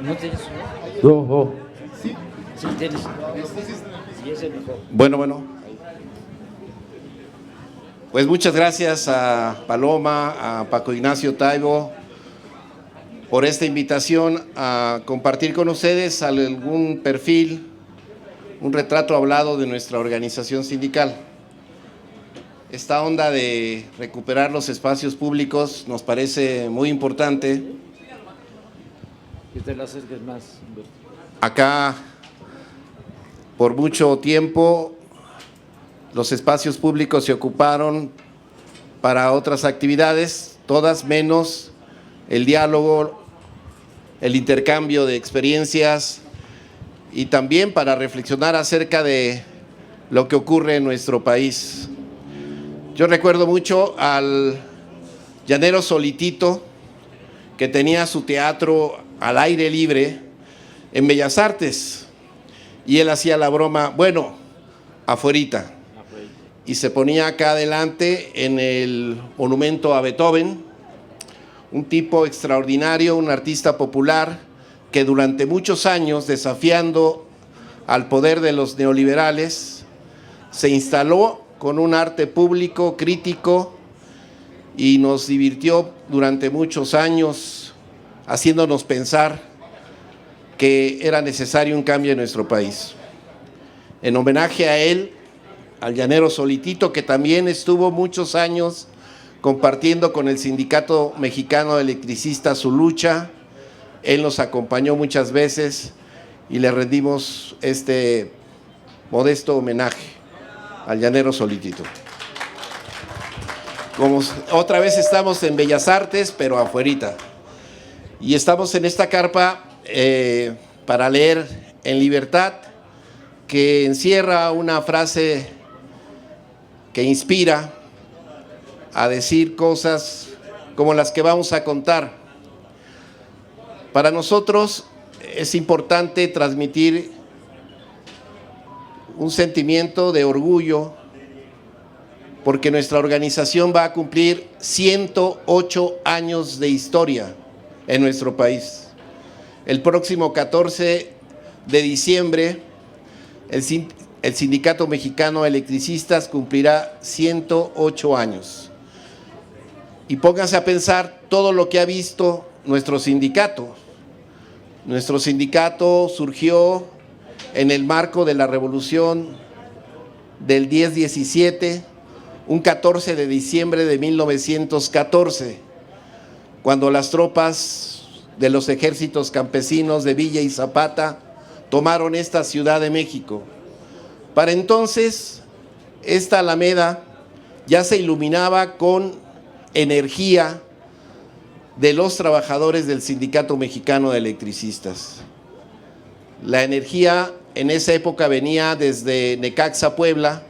¿No tienes No, no. Sí, tienes. Sí, es el mejor. Bueno. Pues muchas gracias a Paloma, a Paco Ignacio Taibo, por esta invitación a compartir con ustedes algún perfil, un retrato hablado de nuestra organización sindical. Esta onda de recuperar los espacios públicos nos parece muy importante. Que te la acerques más. Acá, por mucho tiempo, los espacios públicos se ocuparon para otras actividades, todas menos el diálogo, el intercambio de experiencias y también para reflexionar acerca de lo que ocurre en nuestro país. Yo recuerdo mucho al llanero Solitito, que tenía su teatro al aire libre en Bellas Artes, y él hacía la broma, bueno, afuerita, y se ponía acá adelante en el monumento a Beethoven, un tipo extraordinario, un artista popular que durante muchos años, desafiando al poder de los neoliberales, se instaló con un arte público, crítico, y nos divirtió durante muchos años, haciéndonos pensar que era necesario un cambio en nuestro país. En homenaje a él, al llanero Solitito, que también estuvo muchos años compartiendo con el Sindicato Mexicano de Electricistas su lucha, él nos acompañó muchas veces y le rendimos este modesto homenaje al llanero Solitito. Como otra vez estamos en Bellas Artes, pero afuerita, y estamos en esta carpa para leer en libertad, que encierra una frase que inspira a decir cosas como las que vamos a contar. Para nosotros es importante transmitir un sentimiento de orgullo, porque nuestra organización va a cumplir 108 años de historia en nuestro país. El próximo 14 de diciembre, el Sindicato Mexicano de Electricistas cumplirá 108 años. Y pónganse a pensar todo lo que ha visto nuestro sindicato. Nuestro sindicato surgió en el marco de la revolución del 10-17, un 14 de diciembre de 1914, cuando las tropas de los ejércitos campesinos de Villa y Zapata tomaron esta Ciudad de México. Para entonces, esta Alameda ya se iluminaba con energía de los trabajadores del Sindicato Mexicano de Electricistas. La energía en esa época venía desde Necaxa, Puebla,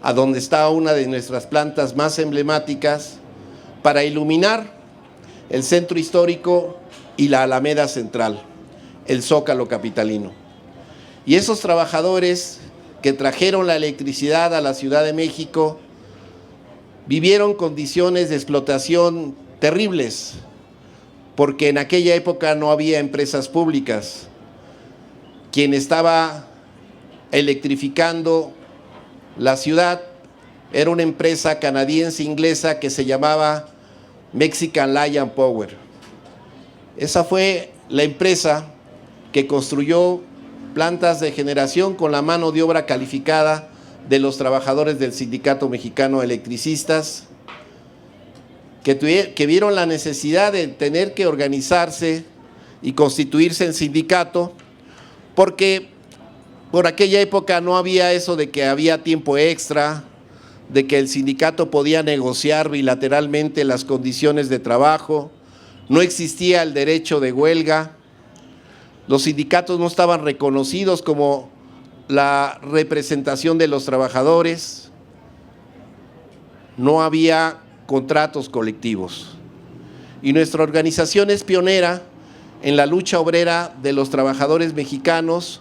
a donde estaba una de nuestras plantas más emblemáticas, para iluminar el centro histórico y la Alameda Central, el Zócalo capitalino. Y esos trabajadores que trajeron la electricidad a la Ciudad de México vivieron condiciones de explotación terribles, porque en aquella época no había empresas públicas. Quien estaba electrificando la ciudad era una empresa canadiense-inglesa que se llamaba Mexican Lion Power. Esa fue la empresa que construyó plantas de generación con la mano de obra calificada de los trabajadores del Sindicato Mexicano de Electricistas, que vieron la necesidad de tener que organizarse y constituirse en sindicato, porque por aquella época no había eso de que había tiempo extra, de que el sindicato podía negociar bilateralmente las condiciones de trabajo, no existía el derecho de huelga, los sindicatos no estaban reconocidos como la representación de los trabajadores, no había contratos colectivos. Y nuestra organización es pionera en la lucha obrera de los trabajadores mexicanos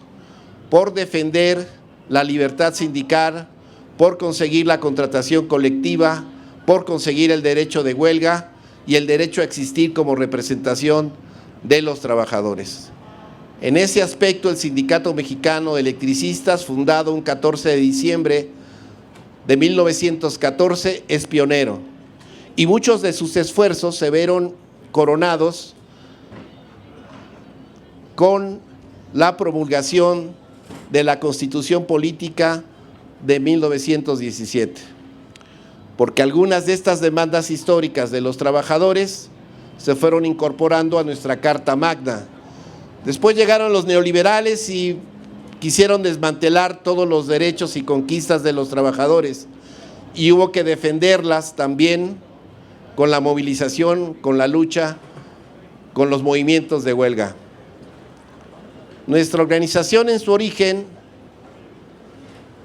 por defender la libertad sindical, por conseguir la contratación colectiva, por conseguir el derecho de huelga y el derecho a existir como representación de los trabajadores. En ese aspecto, el Sindicato Mexicano de Electricistas, fundado un 14 de diciembre de 1914, es pionero, y muchos de sus esfuerzos se vieron coronados con la promulgación de la Constitución Política de 1917, porque algunas de estas demandas históricas de los trabajadores se fueron incorporando a nuestra Carta Magna. Después llegaron los neoliberales y quisieron desmantelar todos los derechos y conquistas de los trabajadores, y hubo que defenderlas también con la movilización, con la lucha, con los movimientos de huelga. Nuestra organización en su origen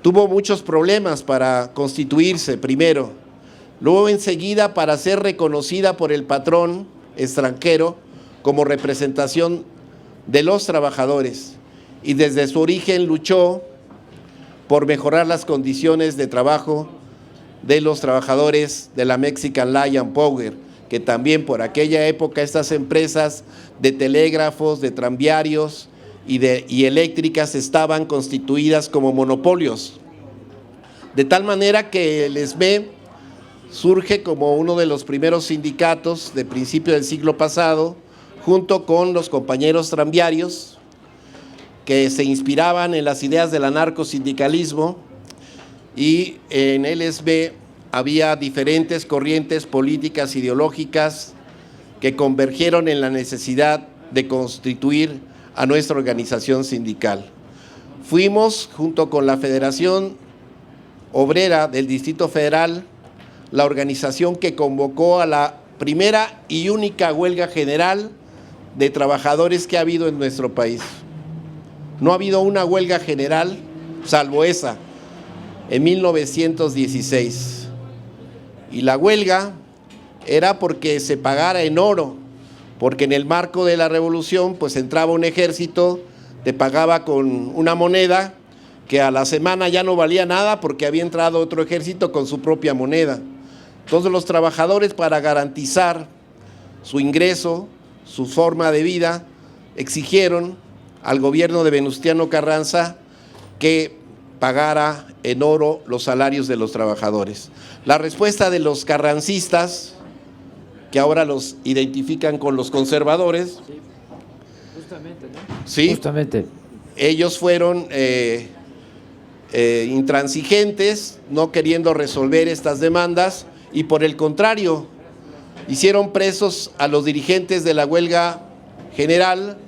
tuvo muchos problemas para constituirse primero, luego enseguida para ser reconocida por el patrón extranjero como representación de los trabajadores, y desde su origen luchó por mejorar las condiciones de trabajo de los trabajadores de la Mexican Lion Power, que también por aquella época estas empresas de telégrafos, de tranviarios y eléctricas estaban constituidas como monopolios, de tal manera que el ESME surge como uno de los primeros sindicatos de principio del siglo pasado, junto con los compañeros tranviarios que se inspiraban en las ideas del anarcosindicalismo, y en el ESME había diferentes corrientes políticas ideológicas que convergieron en la necesidad de constituir a nuestra organización sindical. Fuimos, junto con la Federación Obrera del Distrito Federal, la organización que convocó a la primera y única huelga general de trabajadores que ha habido en nuestro país. No ha habido una huelga general, salvo esa, en 1916. Y la huelga era porque se pagara en oro, porque en el marco de la revolución pues entraba un ejército, te pagaba con una moneda que a la semana ya no valía nada porque había entrado otro ejército con su propia moneda. Entonces los trabajadores, para garantizar su ingreso, su forma de vida, exigieron al gobierno de Venustiano Carranza que pagara en oro los salarios de los trabajadores. La respuesta de los carrancistas, que ahora los identifican con los conservadores, Sí, justamente, ¿no? ¿sí? Justamente. Ellos fueron intransigentes, no queriendo resolver estas demandas, y por el contrario, hicieron presos a los dirigentes de la huelga general,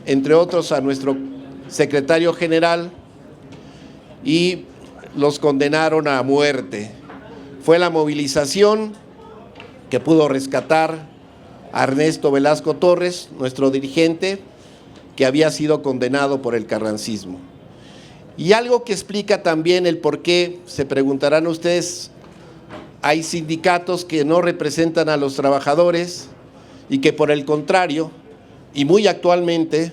entre otros a nuestro secretario general, y los condenaron a muerte. Fue la movilización que pudo rescatar a Ernesto Velasco Torres, nuestro dirigente, que había sido condenado por el carrancismo. Y algo que explica también el por qué, se preguntarán ustedes, hay sindicatos que no representan a los trabajadores y que por el contrario, y muy actualmente,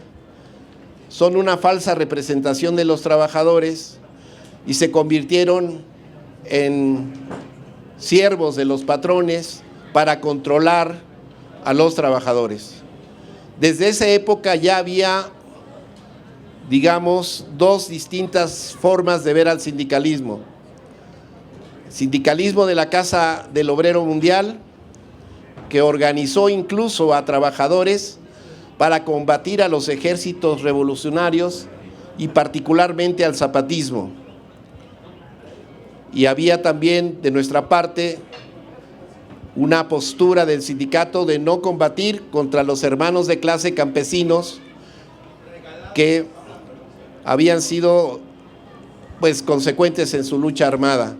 son una falsa representación de los trabajadores y se convirtieron en siervos de los patrones para controlar a los trabajadores. Desde esa época ya había, digamos, dos distintas formas de ver al sindicalismo. Sindicalismo de la Casa del Obrero Mundial, que organizó incluso a trabajadores para combatir a los ejércitos revolucionarios y particularmente al zapatismo. Y había también de nuestra parte una postura del sindicato de no combatir contra los hermanos de clase campesinos que habían sido pues consecuentes en su lucha armada.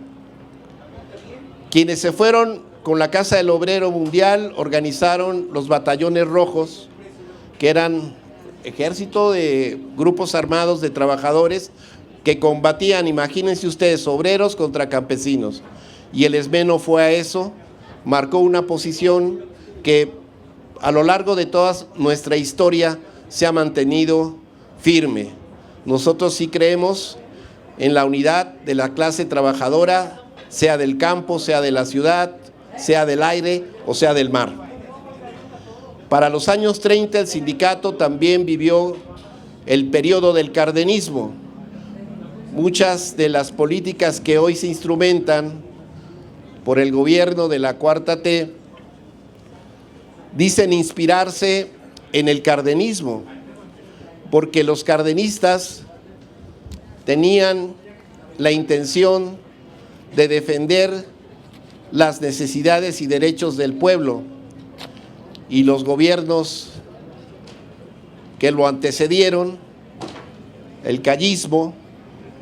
Quienes se fueron con la Casa del Obrero Mundial organizaron los batallones rojos, que eran ejército de grupos armados de trabajadores que combatían, imagínense ustedes, obreros contra campesinos. Y el ESME no fue a eso, marcó una posición que a lo largo de toda nuestra historia se ha mantenido firme. Nosotros sí creemos en la unidad de la clase trabajadora, sea del campo, sea de la ciudad, sea del aire o sea del mar. Para los años 30 el sindicato también vivió el periodo del cardenismo. Muchas de las políticas que hoy se instrumentan por el gobierno de la Cuarta T dicen inspirarse en el cardenismo, porque los cardenistas tenían la intención de defender las necesidades y derechos del pueblo, y los gobiernos que lo antecedieron, el callismo,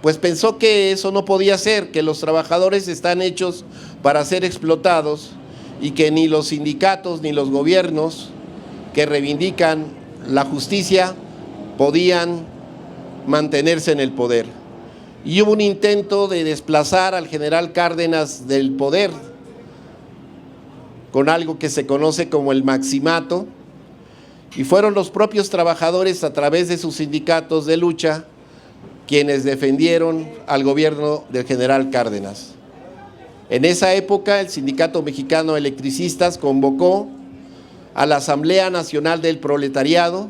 pues pensó que eso no podía ser, que los trabajadores están hechos para ser explotados y que ni los sindicatos ni los gobiernos que reivindican la justicia podían mantenerse en el poder. Y hubo un intento de desplazar al general Cárdenas del poder con algo que se conoce como el maximato, y fueron los propios trabajadores a través de sus sindicatos de lucha quienes defendieron al gobierno del general Cárdenas. En esa época el Sindicato Mexicano de Electricistas convocó a la Asamblea Nacional del Proletariado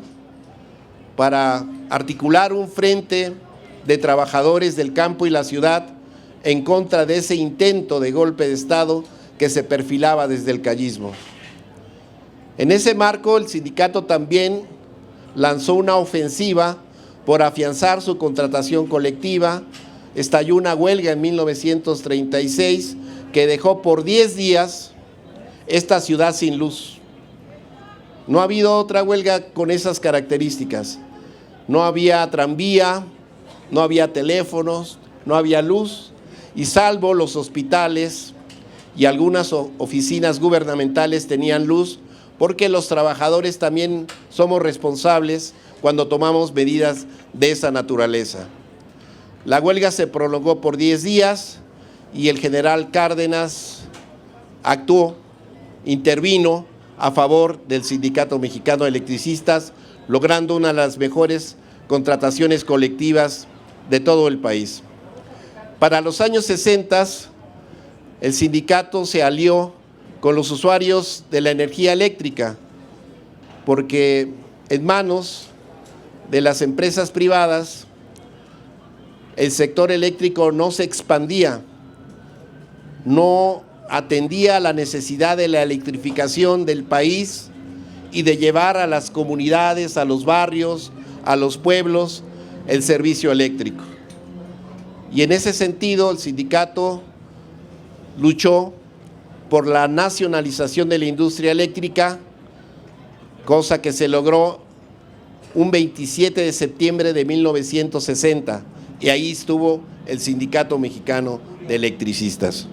para articular un frente de trabajadores del campo y la ciudad en contra de ese intento de golpe de Estado que se perfilaba desde el callismo. En ese marco el sindicato también lanzó una ofensiva por afianzar su contratación colectiva. Estalló una huelga en 1936 que dejó por 10 días esta ciudad sin luz. No ha habido otra huelga con esas características. No había tranvía, no había teléfonos, no había luz, y salvo los hospitales y algunas oficinas gubernamentales tenían luz, porque los trabajadores también somos responsables cuando tomamos medidas de esa naturaleza. La huelga se prolongó por 10 días y el general Cárdenas actuó, intervino a favor del Sindicato Mexicano de Electricistas, logrando una de las mejores contrataciones colectivas de todo el país. Para los años 60, el sindicato se alió con los usuarios de la energía eléctrica, porque en manos de las empresas privadas el sector eléctrico no se expandía, no atendía a la necesidad de la electrificación del país y de llevar a las comunidades, a los barrios, a los pueblos, el servicio eléctrico. Y en ese sentido el sindicato luchó por la nacionalización de la industria eléctrica, cosa que se logró un 27 de septiembre de 1960, y ahí estuvo el Sindicato Mexicano de Electricistas.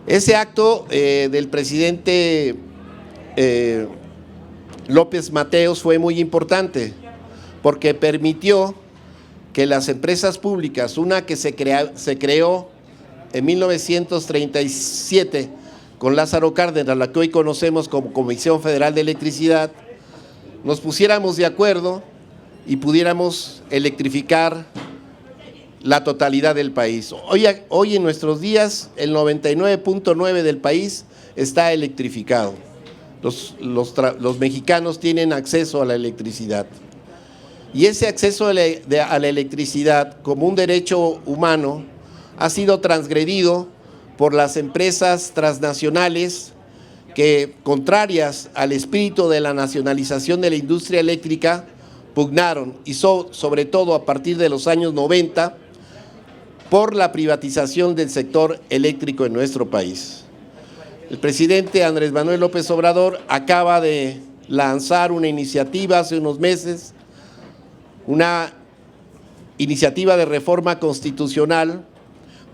Ese acto del presidente López Mateos fue muy importante, porque permitió que las empresas públicas, una que se creó en 1937 con Lázaro Cárdenas, la que hoy conocemos como Comisión Federal de Electricidad, nos pusiéramos de acuerdo y pudiéramos electrificar la totalidad del país. Hoy en nuestros días el 99.9% del país está electrificado. Los mexicanos tienen acceso a la electricidad. Y ese acceso a la electricidad como un derecho humano ha sido transgredido por las empresas transnacionales que, contrarias al espíritu de la nacionalización de la industria eléctrica, pugnaron, y sobre todo a partir de los años 90, por la privatización del sector eléctrico en nuestro país. El presidente Andrés Manuel López Obrador acaba de lanzar una iniciativa hace unos meses, una iniciativa de reforma constitucional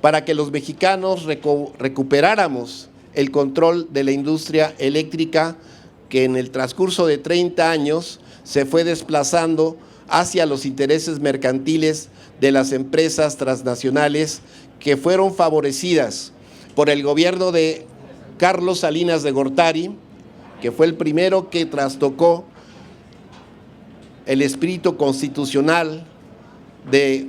para que los mexicanos recuperáramos el control de la industria eléctrica, que en el transcurso de 30 años se fue desplazando hacia los intereses mercantiles de las empresas transnacionales que fueron favorecidas por el gobierno de Carlos Salinas de Gortari, que fue el primero que trastocó el espíritu constitucional de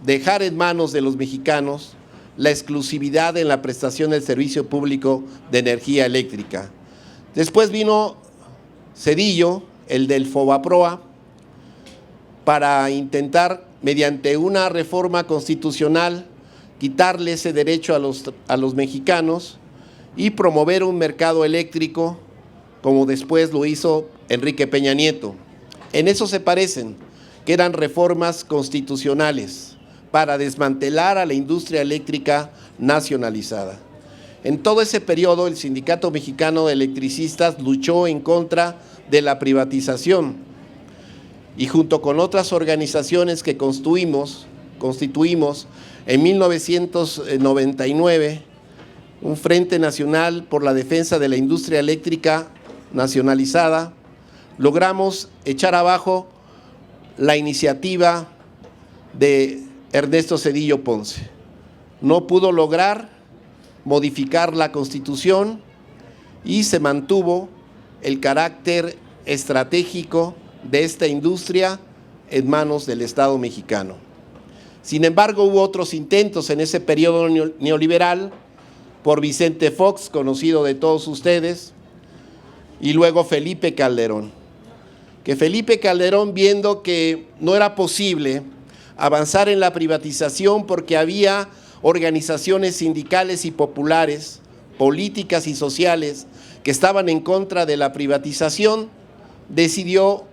dejar en manos de los mexicanos la exclusividad en la prestación del servicio público de energía eléctrica. Después vino Cedillo, el del Fobaproa, para intentar, mediante una reforma constitucional, quitarle ese derecho a los mexicanos y promover un mercado eléctrico, como después lo hizo Enrique Peña Nieto. En eso se parecen, que eran reformas constitucionales para desmantelar a la industria eléctrica nacionalizada. En todo ese periodo, el Sindicato Mexicano de Electricistas luchó en contra de la privatización y junto con otras organizaciones que constituimos en 1999 un Frente Nacional por la Defensa de la Industria Eléctrica Nacionalizada, logramos echar abajo la iniciativa de Ernesto Zedillo Ponce. No pudo lograr modificar la Constitución y se mantuvo el carácter estratégico de esta industria en manos del Estado mexicano. Sin embargo, hubo otros intentos en ese periodo neoliberal por Vicente Fox, conocido de todos ustedes, y luego Felipe Calderón. Que Felipe Calderón, viendo que no era posible avanzar en la privatización porque había organizaciones sindicales y populares, políticas y sociales que estaban en contra de la privatización, decidió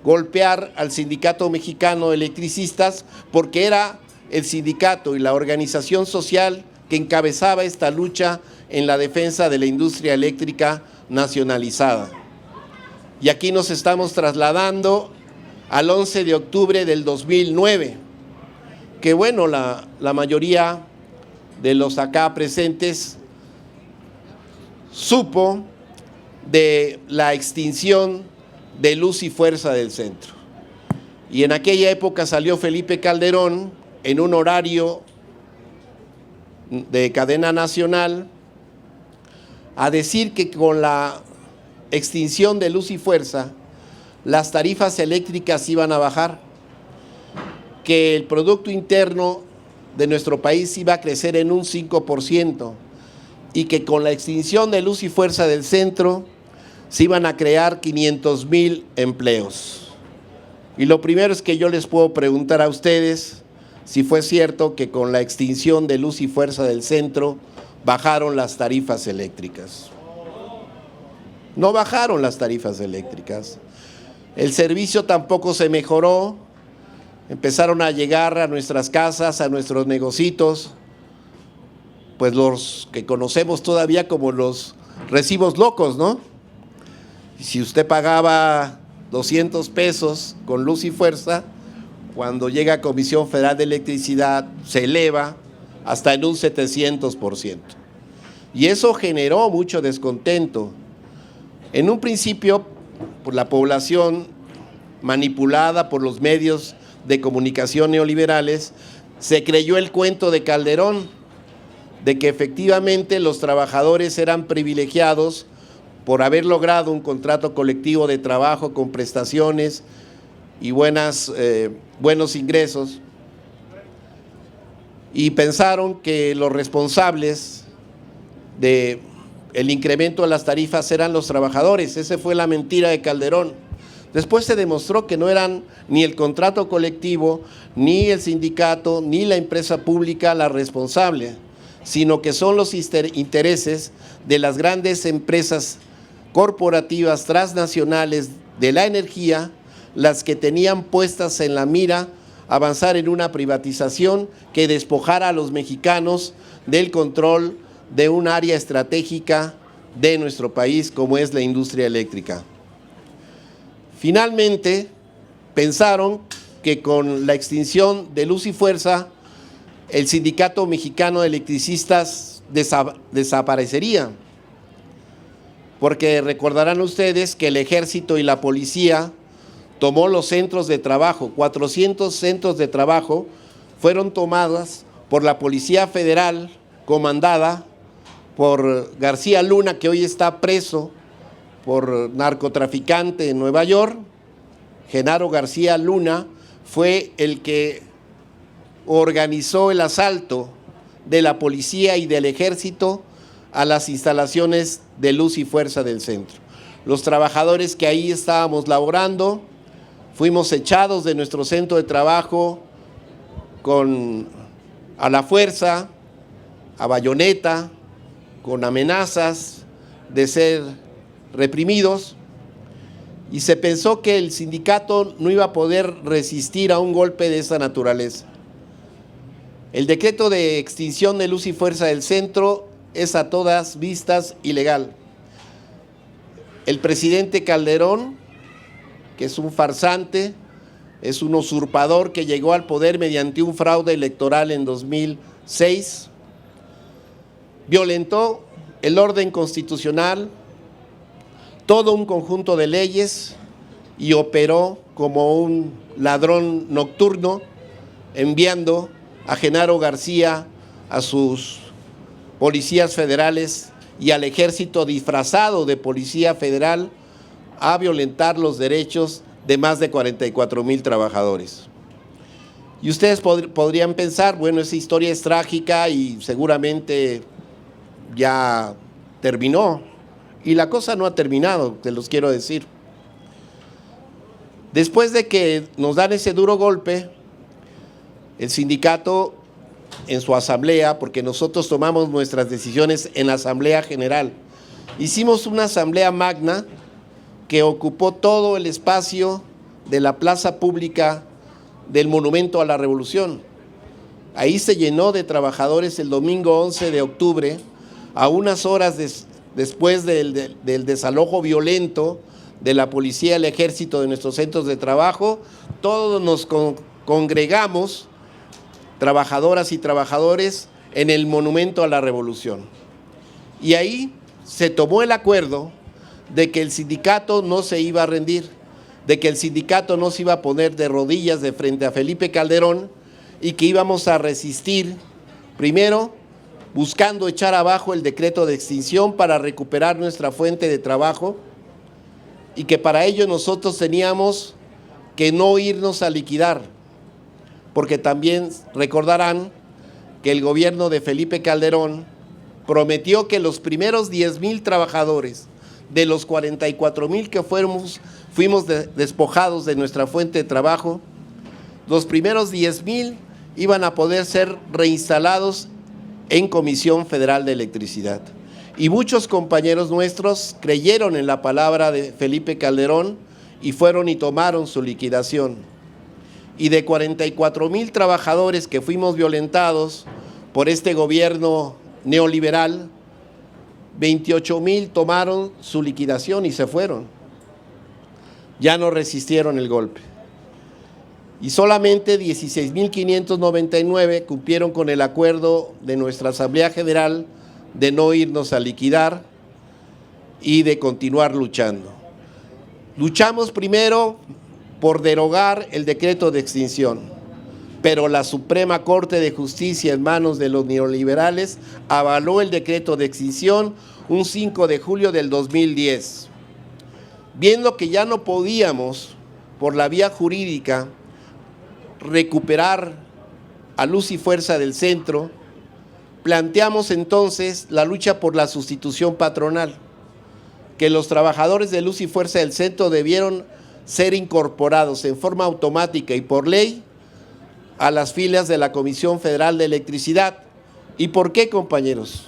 golpear al Sindicato Mexicano de Electricistas porque era el sindicato y la organización social que encabezaba esta lucha en la defensa de la industria eléctrica nacionalizada. Y aquí nos estamos trasladando al 11 de octubre del 2009, que bueno, la mayoría de los acá presentes supo de la extinción de Luz y Fuerza del Centro. Y en aquella época salió Felipe Calderón en un horario de cadena nacional a decir que con la extinción de Luz y Fuerza las tarifas eléctricas iban a bajar, que el Producto Interno de nuestro país iba a crecer en un 5% y que con la extinción de Luz y Fuerza del Centro se iban a crear 500,000 empleos. Y lo primero es que yo les puedo preguntar a ustedes si fue cierto que con la extinción de Luz y Fuerza del Centro bajaron las tarifas eléctricas. No bajaron las tarifas eléctricas. El servicio tampoco se mejoró. Empezaron a llegar a nuestras casas, a nuestros negocios, pues los que conocemos todavía como los recibos locos, ¿no? Si usted pagaba 200 pesos con Luz y Fuerza, cuando llega a Comisión Federal de Electricidad se eleva hasta en un 700%. Y eso generó mucho descontento. En un principio, por la población manipulada por los medios de comunicación neoliberales, se creyó el cuento de Calderón, de que efectivamente los trabajadores eran privilegiados por haber logrado un contrato colectivo de trabajo con prestaciones y buenos ingresos, y pensaron que los responsables del incremento de las tarifas eran los trabajadores. Esa fue la mentira de Calderón. Después se demostró que no eran ni el contrato colectivo, ni el sindicato, ni la empresa pública la responsable, sino que son los intereses de las grandes empresas corporativas transnacionales de la energía las que tenían puestas en la mira avanzar en una privatización que despojara a los mexicanos del control de un área estratégica de nuestro país como es la industria eléctrica. Finalmente, pensaron que con la extinción de Luz y Fuerza, el Sindicato Mexicano de Electricistas desaparecería, porque recordarán ustedes que el Ejército y la Policía tomó los centros de trabajo. 400 centros de trabajo fueron tomados por la Policía Federal, comandada por García Luna, que hoy está preso por narcotraficante en Nueva York. Genaro García Luna fue el que organizó el asalto de la policía y del ejército a las instalaciones de Luz y Fuerza del Centro. Los trabajadores que ahí estábamos laborando, fuimos echados de nuestro centro de trabajo a la fuerza, a bayoneta, con amenazas de ser reprimidos, y se pensó que el sindicato no iba a poder resistir a un golpe de esa naturaleza. El decreto de extinción de Luz y Fuerza del Centro es a todas vistas ilegal. El presidente Calderón, que es un farsante, es un usurpador que llegó al poder mediante un fraude electoral en 2006, violentó el orden constitucional, todo un conjunto de leyes, y operó como un ladrón nocturno, enviando a Genaro García, a sus policías federales y al ejército disfrazado de policía federal a violentar los derechos de más de 44,000 trabajadores. Y ustedes podrían pensar, bueno, esa historia es trágica y seguramente ya terminó. Y la cosa no ha terminado, te los quiero decir. Después de que nos dan ese duro golpe, el sindicato en su asamblea, porque nosotros tomamos nuestras decisiones en la Asamblea General, hicimos una asamblea magna que ocupó todo el espacio de la plaza pública del Monumento a la Revolución. Ahí se llenó de trabajadores el domingo 11 de octubre, a unas horas después del desalojo violento de la policía y el ejército de nuestros centros de trabajo. Todos nos congregamos, trabajadoras y trabajadores, en el Monumento a la Revolución. Y ahí se tomó el acuerdo de que el sindicato no se iba a rendir, de que el sindicato no se iba a poner de rodillas de frente a Felipe Calderón y que íbamos a resistir, primero buscando echar abajo el decreto de extinción para recuperar nuestra fuente de trabajo, y que para ello nosotros teníamos que no irnos a liquidar, porque también recordarán que el gobierno de Felipe Calderón prometió que los primeros 10,000 trabajadores de los 44,000 que fuimos despojados de nuestra fuente de trabajo, los primeros 10,000 iban a poder ser reinstalados en Comisión Federal de Electricidad. Y muchos compañeros nuestros creyeron en la palabra de Felipe Calderón y fueron y tomaron su liquidación. Y de 44,000 trabajadores que fuimos violentados por este gobierno neoliberal, 28,000 tomaron su liquidación y se fueron. Ya no resistieron el golpe. Y solamente 16,599 cumplieron con el acuerdo de nuestra Asamblea General de no irnos a liquidar y de continuar luchando. Luchamos primero por derogar el decreto de extinción, pero la Suprema Corte de Justicia, en manos de los neoliberales, avaló el decreto de extinción un 5 de julio del 2010. Viendo que ya no podíamos, por la vía jurídica, recuperar a Luz y Fuerza del Centro, planteamos entonces la lucha por la sustitución patronal, que los trabajadores de Luz y Fuerza del Centro debieron ser incorporados en forma automática y por ley a las filas de la Comisión Federal de Electricidad. ¿Y por qué, compañeros?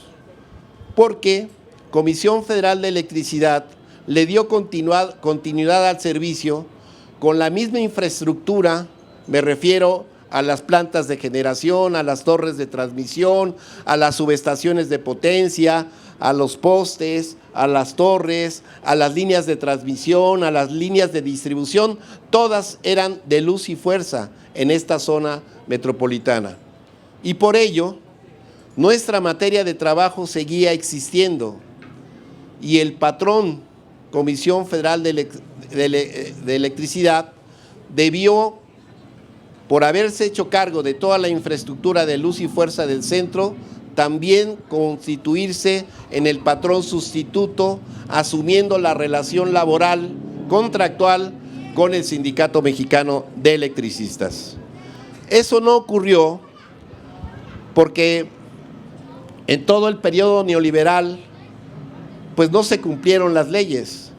Porque Comisión Federal de Electricidad le dio continuidad al servicio con la misma infraestructura, me refiero a las plantas de generación, a las torres de transmisión, a las subestaciones de potencia, a los postes, a las torres, a las líneas de transmisión, a las líneas de distribución, todas eran de Luz y Fuerza en esta zona metropolitana. Y por ello, nuestra materia de trabajo seguía existiendo y el patrón, Comisión Federal de Electricidad, debió, por haberse hecho cargo de toda la infraestructura de Luz y Fuerza del Centro, también constituirse en el patrón sustituto, asumiendo la relación laboral contractual con el Sindicato Mexicano de Electricistas. Eso no ocurrió porque en todo el periodo neoliberal pues no se cumplieron las leyes.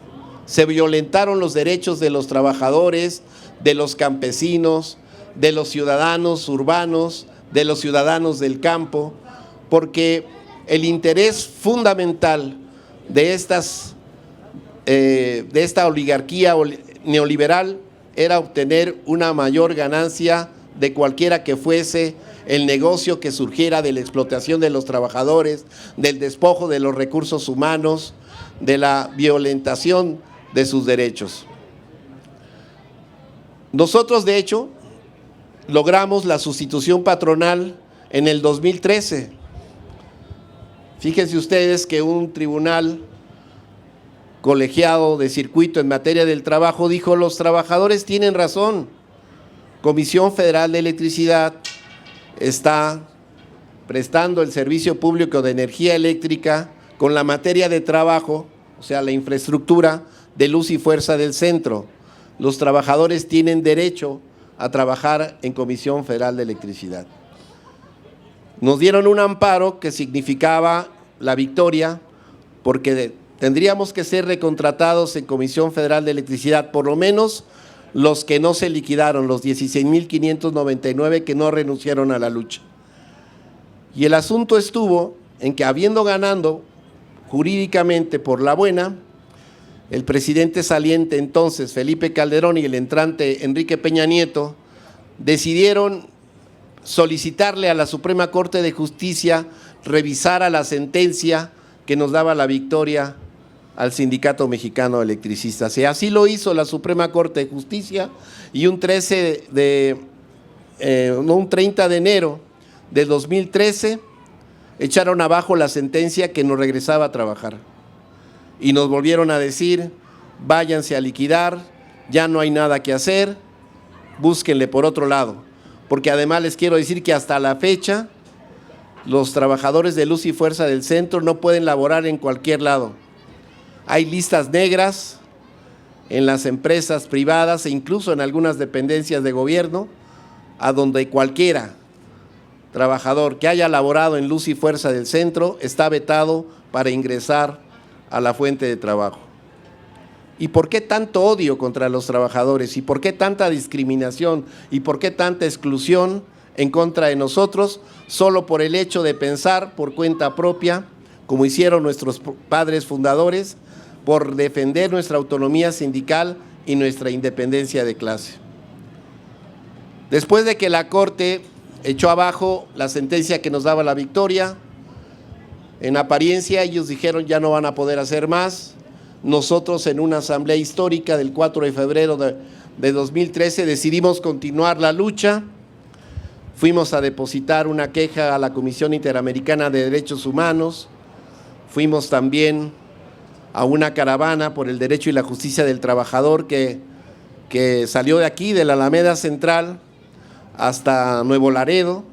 se violentaron los derechos de los trabajadores, de los campesinos, de los ciudadanos urbanos, de los ciudadanos del campo, porque el interés fundamental de esta oligarquía neoliberal era obtener una mayor ganancia de cualquiera que fuese el negocio que surgiera de la explotación de los trabajadores, del despojo de los recursos humanos, de la violentación de sus derechos. Nosotros, de hecho, logramos la sustitución patronal en el 2013. Fíjense ustedes que un tribunal colegiado de circuito en materia del trabajo dijo: los trabajadores tienen razón, Comisión Federal de Electricidad está prestando el servicio público de energía eléctrica con la materia de trabajo, o sea, la infraestructura de luz y fuerza del centro. Los trabajadores tienen derecho a trabajar en Comisión Federal de Electricidad. Nos dieron un amparo que significaba la victoria, porque tendríamos que ser recontratados en Comisión Federal de Electricidad, por lo menos los que no se liquidaron, los 16,599 que no renunciaron a la lucha. Y el asunto estuvo en que, habiendo ganado jurídicamente por la buena, el presidente saliente entonces, Felipe Calderón, y el entrante Enrique Peña Nieto, decidieron solicitarle a la Suprema Corte de Justicia revisara la sentencia que nos daba la victoria al Sindicato Mexicano de Electricistas. Y así lo hizo la Suprema Corte de Justicia, y un 30 de enero de 2013 echaron abajo la sentencia que nos regresaba a trabajar. Y nos volvieron a decir: váyanse a liquidar, ya no hay nada que hacer, búsquenle por otro lado. Porque además les quiero decir que hasta la fecha los trabajadores de luz y fuerza del centro no pueden laborar en cualquier lado. Hay listas negras en las empresas privadas e incluso en algunas dependencias de gobierno, a donde cualquiera trabajador que haya laborado en luz y fuerza del centro está vetado para ingresar a la fuente de trabajo. ¿Y por qué tanto odio contra los trabajadores? ¿Y por qué tanta discriminación? ¿Y por qué tanta exclusión en contra de nosotros? Solo por el hecho de pensar por cuenta propia, como hicieron nuestros padres fundadores, por defender nuestra autonomía sindical y nuestra independencia de clase. Después de que la Corte echó abajo la sentencia que nos daba la victoria, en apariencia ellos dijeron: ya no van a poder hacer más. Nosotros, en una asamblea histórica del 4 de febrero de 2013, decidimos continuar la lucha. Fuimos a depositar una queja a la Comisión Interamericana de Derechos Humanos, fuimos también a una caravana por el derecho y la justicia del trabajador que salió de aquí, de la Alameda Central, hasta Nuevo Laredo,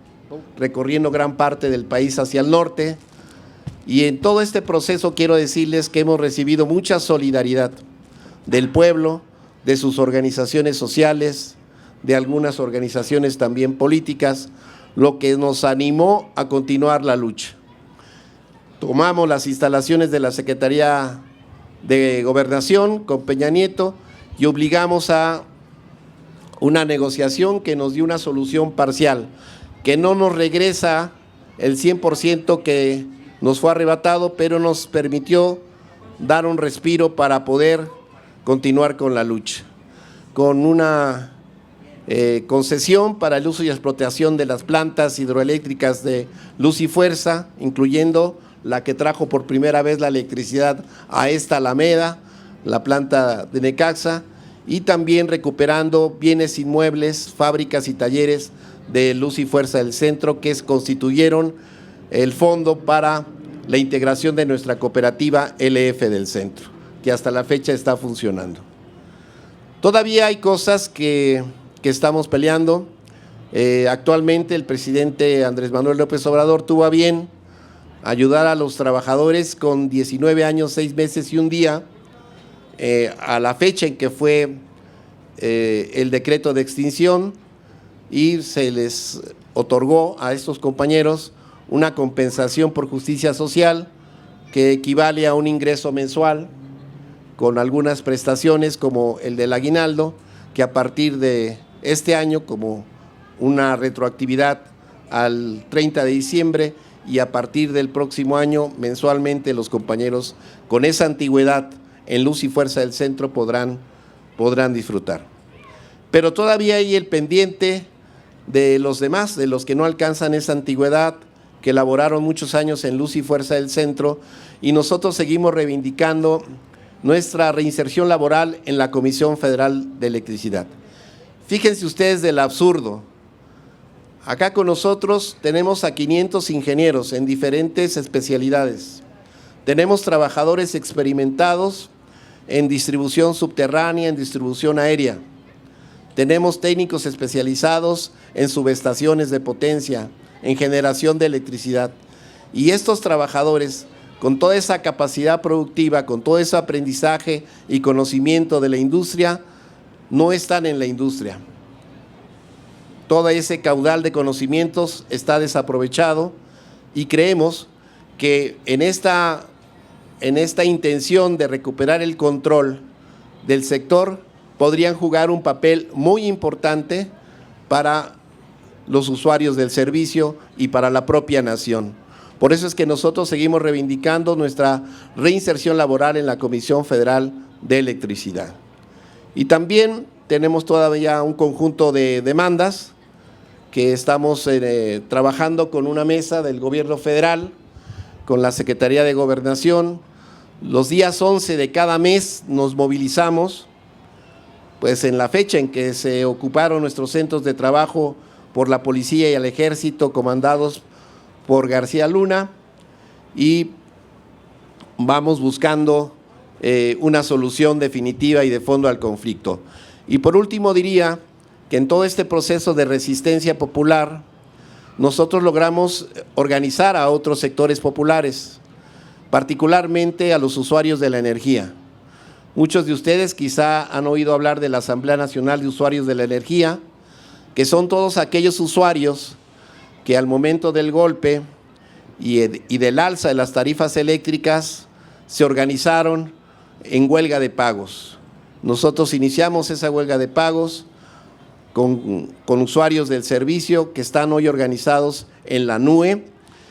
recorriendo gran parte del país hacia el norte. Y en todo este proceso quiero decirles que hemos recibido mucha solidaridad del pueblo, de sus organizaciones sociales, de algunas organizaciones también políticas, lo que nos animó a continuar la lucha. Tomamos las instalaciones de la Secretaría de Gobernación con Peña Nieto y obligamos a una negociación que nos dio una solución parcial, que no nos regresa el 100% que nos fue arrebatado, pero nos permitió dar un respiro para poder continuar con la lucha, con una concesión para el uso y explotación de las plantas hidroeléctricas de luz y fuerza, incluyendo la que trajo por primera vez la electricidad a esta Alameda, la planta de Necaxa, y también recuperando bienes inmuebles, fábricas y talleres de luz y fuerza del centro que constituyeron el fondo para la integración de nuestra cooperativa LF del centro, que hasta la fecha está funcionando. Todavía hay cosas que estamos peleando. Actualmente el presidente Andrés Manuel López Obrador tuvo a bien ayudar a los trabajadores con 19 años, 6 meses y un día, a la fecha en que fue el decreto de extinción, y se les otorgó a estos compañeros una compensación por justicia social que equivale a un ingreso mensual con algunas prestaciones como el del aguinaldo, que a partir de este año, como una retroactividad al 30 de diciembre, y a partir del próximo año, mensualmente, los compañeros con esa antigüedad en Luz y Fuerza del Centro podrán disfrutar. Pero todavía hay el pendiente de los demás, de los que no alcanzan esa antigüedad, que laboraron muchos años en Luz y Fuerza del Centro, y nosotros seguimos reivindicando nuestra reinserción laboral en la Comisión Federal de Electricidad. Fíjense ustedes del absurdo. Acá con nosotros tenemos a 500 ingenieros en diferentes especialidades. Tenemos trabajadores experimentados en distribución subterránea, en distribución aérea. Tenemos técnicos especializados en subestaciones de potencia, en generación de electricidad. Y estos trabajadores, con toda esa capacidad productiva, con todo ese aprendizaje y conocimiento de la industria, no están en la industria. Todo ese caudal de conocimientos está desaprovechado y creemos que en esta intención de recuperar el control del sector podrían jugar un papel muy importante para los usuarios del servicio y para la propia nación. Por eso es que nosotros seguimos reivindicando nuestra reinserción laboral en la Comisión Federal de Electricidad. Y también tenemos todavía un conjunto de demandas que estamos trabajando con una mesa del gobierno federal, con la Secretaría de Gobernación. Los días 11 de cada mes nos movilizamos, pues en la fecha en que se ocuparon nuestros centros de trabajo por la policía y el ejército, comandados por García Luna, y vamos buscando una solución definitiva y de fondo al conflicto. Y por último diría que en todo este proceso de resistencia popular, nosotros logramos organizar a otros sectores populares, particularmente a los usuarios de la energía. Muchos de ustedes quizá han oído hablar de la Asamblea Nacional de Usuarios de la Energía, que son todos aquellos usuarios que al momento del golpe y del alza de las tarifas eléctricas se organizaron en huelga de pagos. Nosotros iniciamos esa huelga de pagos con usuarios del servicio que están hoy organizados en la NUE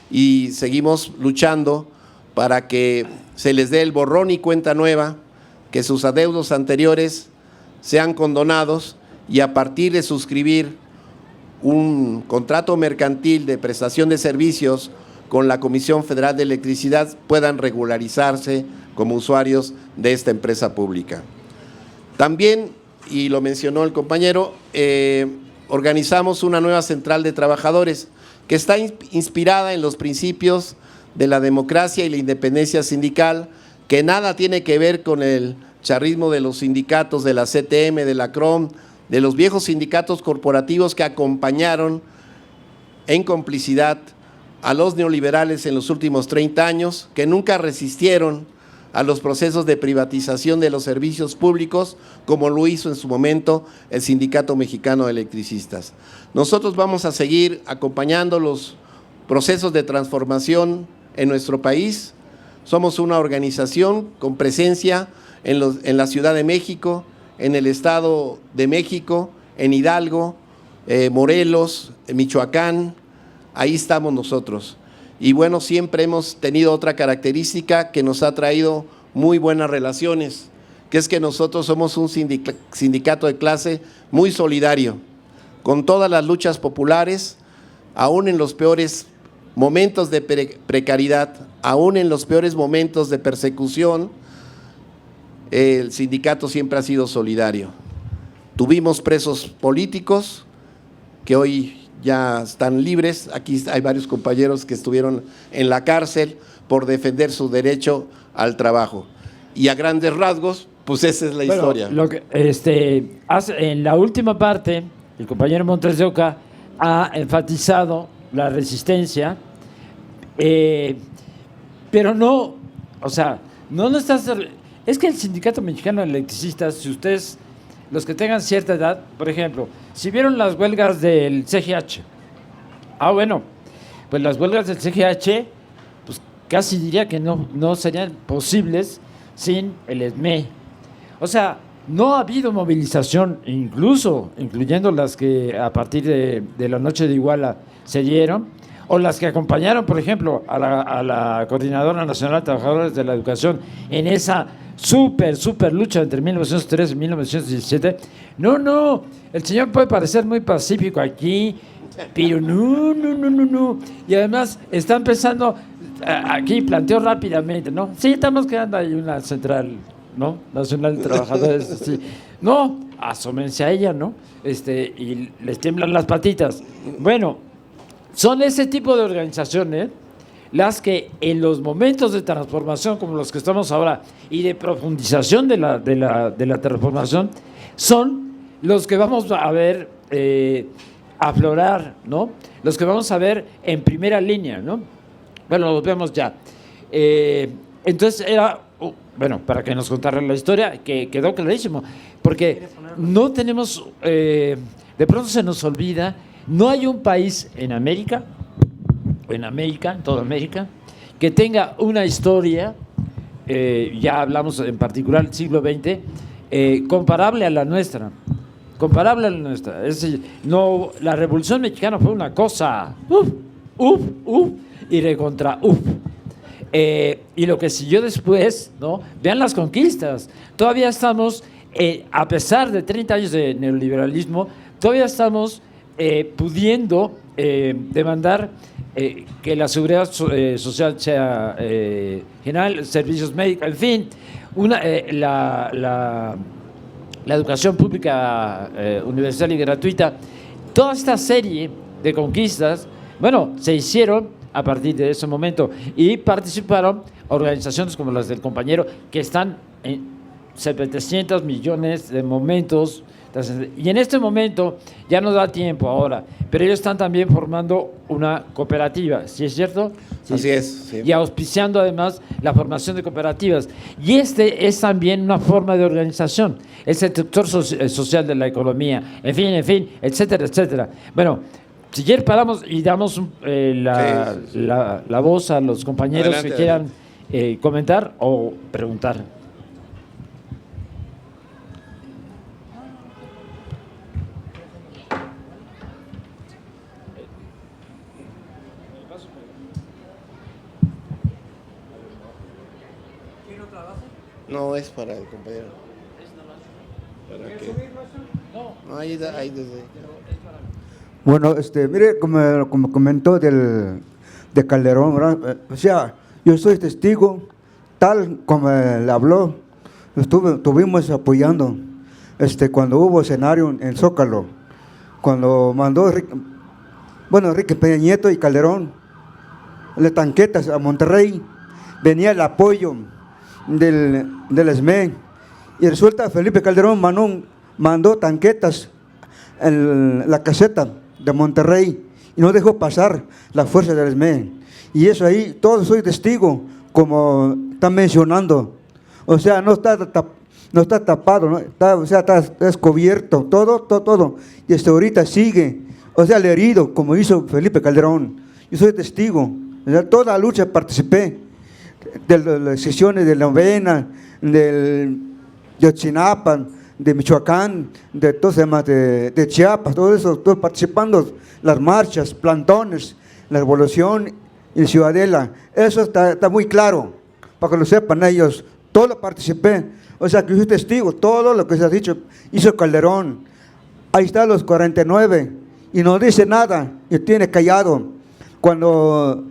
y seguimos luchando para que se les dé el borrón y cuenta nueva, que sus adeudos anteriores sean condonados y a partir de suscribir un contrato mercantil de prestación de servicios con la Comisión Federal de Electricidad puedan regularizarse como usuarios de esta empresa pública. También, y lo mencionó el compañero, organizamos una nueva central de trabajadores que está inspirada en los principios de la democracia y la independencia sindical, que nada tiene que ver con el charrismo de los sindicatos de la CTM, de la CROM, de los viejos sindicatos corporativos que acompañaron en complicidad a los neoliberales en los últimos 30 años, que nunca resistieron a los procesos de privatización de los servicios públicos, como lo hizo en su momento el Sindicato Mexicano de Electricistas. Nosotros vamos a seguir acompañando los procesos de transformación en nuestro país. Somos una organización con presencia en la Ciudad de México, en el Estado de México, en Hidalgo, Morelos, Michoacán, ahí estamos nosotros. Y bueno, siempre hemos tenido otra característica que nos ha traído muy buenas relaciones, que es que nosotros somos un sindicato de clase muy solidario, con todas las luchas populares, aún en los peores momentos de precariedad, aún en los peores momentos de persecución, el sindicato siempre ha sido solidario. Tuvimos presos políticos que hoy ya están libres. Aquí hay varios compañeros que estuvieron en la cárcel por defender su derecho al trabajo. Y a grandes rasgos, pues esa es la historia. Lo que, en la última parte, el compañero Montes de Oca ha enfatizado la resistencia, pero no, o sea, no estás… Es que el Sindicato Mexicano de Electricistas, si ustedes, los que tengan cierta edad, por ejemplo, si vieron las huelgas del CGH, bueno, pues las huelgas del CGH, pues casi diría que no serían posibles sin el SME. O sea, no ha habido movilización, incluyendo las que a partir de la noche de Iguala se dieron, o las que acompañaron, por ejemplo, a la Coordinadora Nacional de Trabajadores de la Educación en esa súper lucha entre 1913 y 1917. No, el señor puede parecer muy pacífico aquí, pero no. Y además está empezando, aquí planteó rápidamente, ¿no? Sí, estamos creando ahí una central, ¿no? Nacional de Trabajadores, sí. No, asómense a ella, ¿no? Y les tiemblan las patitas. Bueno, son ese tipo de organizaciones las que en los momentos de transformación como los que estamos ahora y de profundización de la transformación son los que vamos a ver aflorar, ¿no? Los que vamos a ver en primera línea, ¿no? Bueno, los vemos ya. Entonces era, bueno, para que nos contaran la historia, que quedó clarísimo, porque no tenemos, de pronto se nos olvida, no hay un país en toda América, que tenga una historia, ya hablamos en particular del siglo XX, comparable a la nuestra. Es decir, no, la Revolución Mexicana fue una cosa, y recontra, y lo que siguió después, ¿no? Vean las conquistas. Todavía estamos, a pesar de 30 años de neoliberalismo, todavía estamos pudiendo demandar que la seguridad social sea general, servicios médicos, en fin, la educación pública universal y gratuita. Toda esta serie de conquistas, bueno, se hicieron a partir de ese momento y participaron organizaciones como las del compañero, que están en 700 millones de momentos. Y en este momento ya no da tiempo ahora, pero ellos están también formando una cooperativa, ¿sí es cierto? Sí. Así es. Sí. Y auspiciando además la formación de cooperativas. Y es también una forma de organización, es el sector social de la economía, en fin, etcétera. Bueno, si quieren paramos y damos la voz a los compañeros. Adelante, que quieran comentar o preguntar. No, es para el compañero. ¿Para qué? No, ahí desde. Bueno, mire, como comentó de Calderón, ¿verdad? O sea, yo soy testigo, tal como le habló, estuvimos apoyando cuando hubo escenario en Zócalo, cuando mandó Enrique Peña Nieto y Calderón las tanquetas a Monterrey, venía el apoyo del SME, y resulta Felipe Calderón mandó tanquetas en la caseta de Monterrey y no dejó pasar la fuerza del SME, y eso ahí todo soy testigo, como están mencionando. O sea, no está tapado, ¿no? Está descubierto todo, y ahorita sigue, o sea, el herido, como hizo Felipe Calderón. Yo soy testigo, o sea, toda la lucha participé, de las sesiones de la novena, de Otzinapa, de Michoacán, de todos demás, de Chiapas, todo eso, todos participando, las marchas, plantones, la revolución y Ciudadela. Eso está muy claro, para que lo sepan ellos. Todo lo participé, o sea, que yo soy testigo, todo lo que se ha dicho, hizo Calderón. Ahí está los 49, y no dice nada, y tiene callado. Cuando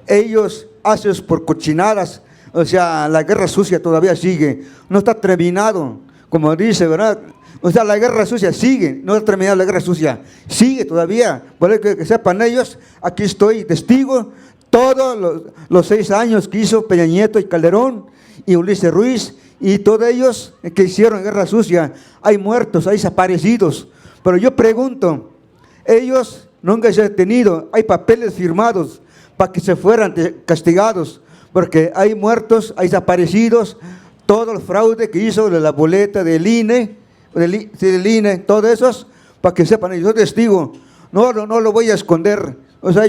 ellos hacen por cochinadas, o sea, la guerra sucia todavía sigue, no está terminado, como dice, ¿verdad? O sea, la guerra sucia sigue, no ha terminado la guerra sucia, sigue todavía. Por eso que sepan ellos, aquí estoy testigo, todos los 6 años que hizo Peña Nieto y Calderón y Ulises Ruiz, y todos ellos que hicieron guerra sucia, hay muertos, hay desaparecidos. Pero yo pregunto, ellos nunca se han detenido, hay papeles firmados para que se fueran castigados, porque hay muertos, hay desaparecidos, todo el fraude que hizo de la boleta del INE, todo eso, para que sepan, yo soy testigo, no lo voy a esconder. O sea,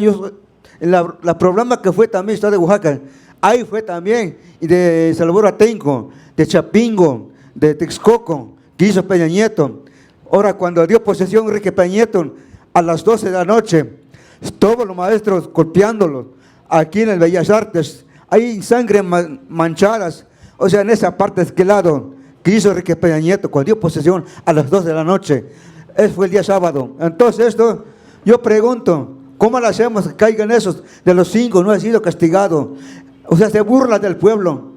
la problema que fue también está de Oaxaca, Ahí fue también, y de Salvador Atenco, de Chapingo, de Texcoco, que hizo Peña Nieto. Ahora, cuando dio posesión Enrique Peña Nieto, a las 12 de la noche, todos los maestros golpeándolos, aquí en el Bellas Artes, hay sangre manchadas, o sea, en esa parte de aquel lado, que hizo Enrique Peña Nieto, cuando dio posesión a las 12 de la noche. Ese fue el día sábado. Entonces esto, yo pregunto, ¿cómo lo hacemos que caigan esos de los 5? No ha sido castigado. O sea, se burla del pueblo,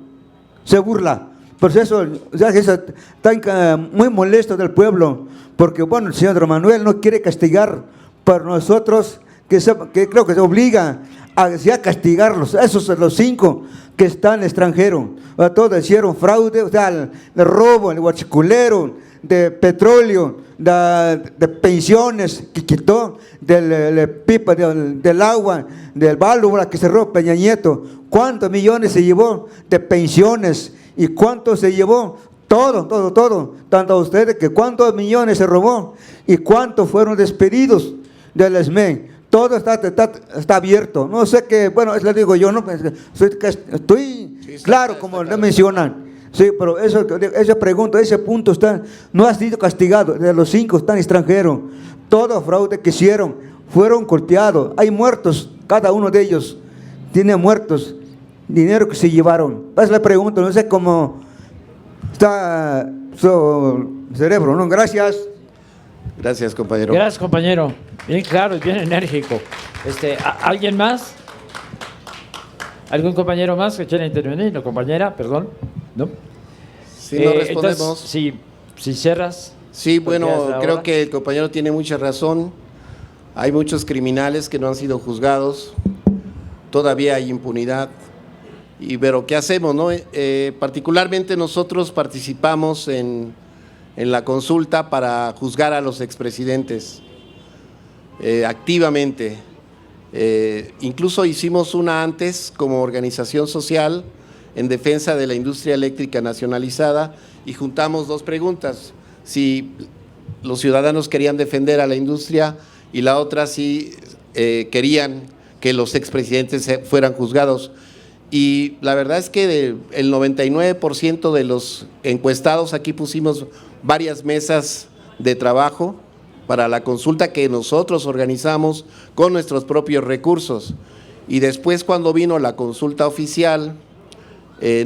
se burla. Por eso, o sea, está muy molesto del pueblo, porque bueno, el señor Andrés Manuel no quiere castigar, pero nosotros, que creo que se obliga a castigarlos, esos los 5 que están en el extranjero. O sea, todos hicieron fraude, o sea, el robo, el huachiculero, de petróleo, de pensiones que quitó, del pipa, del agua, del válvula que cerró Peña Nieto. ¿Cuántos millones se llevó de pensiones? ¿Y cuánto se llevó? Todo. Tanto a ustedes que cuántos millones se robó y cuántos fueron despedidos del ESME. Todo está abierto. No sé qué, bueno, les digo yo, no, estoy sí, claro, como le mencionan. Sí, pero esa pregunta, ese punto no ha sido castigado. De los 5 están extranjeros. Todo fraude que hicieron fueron golpeados. Hay muertos, cada uno de ellos tiene muertos. Dinero que se llevaron. Pues le pregunto, no sé cómo está su cerebro, ¿no? Gracias. Gracias, compañero. Gracias, compañero. Bien claro y bien enérgico. ¿Alguien más? ¿Algún compañero más que quiera intervenir? ¿No, compañera? Perdón. ¿No? Si no respondemos. Entonces, si cierras. Sí, bueno, creo que el compañero tiene mucha razón. Hay muchos criminales que no han sido juzgados. Todavía hay impunidad. Pero ¿qué hacemos, no? Particularmente nosotros participamos en la consulta para juzgar a los expresidentes activamente. Incluso hicimos una antes como organización social en defensa de la industria eléctrica nacionalizada y juntamos 2 preguntas, si los ciudadanos querían defender a la industria y la otra si querían que los expresidentes fueran juzgados. Y la verdad es que el 99% de los encuestados, aquí pusimos varias mesas de trabajo para la consulta que nosotros organizamos con nuestros propios recursos. Y después, cuando vino la consulta oficial,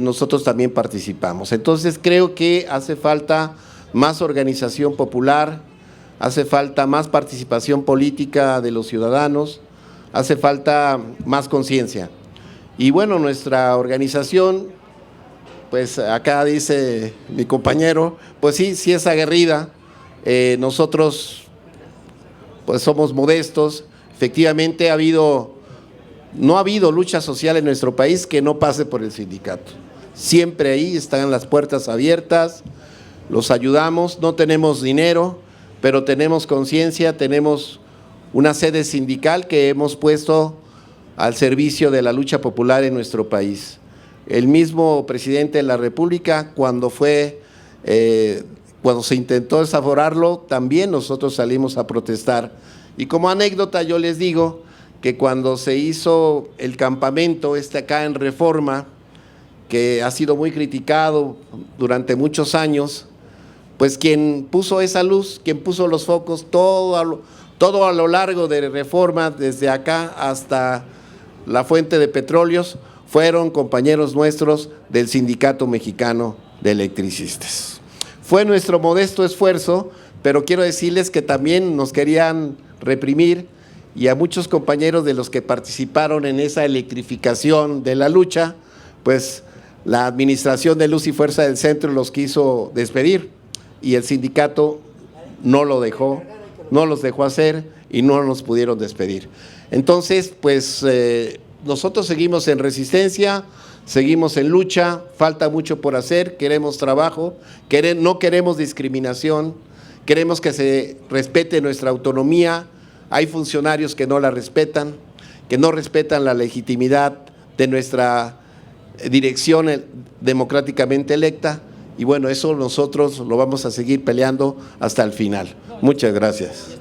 nosotros también participamos. Entonces creo que hace falta más organización popular, hace falta más participación política de los ciudadanos, hace falta más conciencia. Y bueno, nuestra organización, pues acá dice mi compañero, pues sí es aguerrida. Nosotros pues somos modestos. Efectivamente no ha habido lucha social en nuestro país que no pase por el sindicato. Siempre ahí están las puertas abiertas, los ayudamos, no tenemos dinero, pero tenemos conciencia, tenemos una sede sindical que hemos puesto al servicio de la lucha popular en nuestro país. El mismo presidente de la República, cuando se intentó desaforarlo, también nosotros salimos a protestar. Y como anécdota yo les digo que cuando se hizo el campamento acá en Reforma, que ha sido muy criticado durante muchos años, pues quien puso esa luz, quien puso los focos, todo a lo largo de Reforma, desde acá hasta la fuente de petróleos, fueron compañeros nuestros del Sindicato Mexicano de Electricistas. Fue nuestro modesto esfuerzo, pero quiero decirles que también nos querían reprimir y a muchos compañeros de los que participaron en esa electrificación de la lucha, pues la Administración de Luz y Fuerza del Centro los quiso despedir y el sindicato no los dejó hacer y no nos pudieron despedir. Entonces, pues nosotros seguimos en resistencia, seguimos en lucha, falta mucho por hacer, queremos trabajo, no queremos discriminación, queremos que se respete nuestra autonomía. Hay funcionarios que no la respetan, que no respetan la legitimidad de nuestra dirección democráticamente electa, y bueno, eso nosotros lo vamos a seguir peleando hasta el final. Muchas gracias.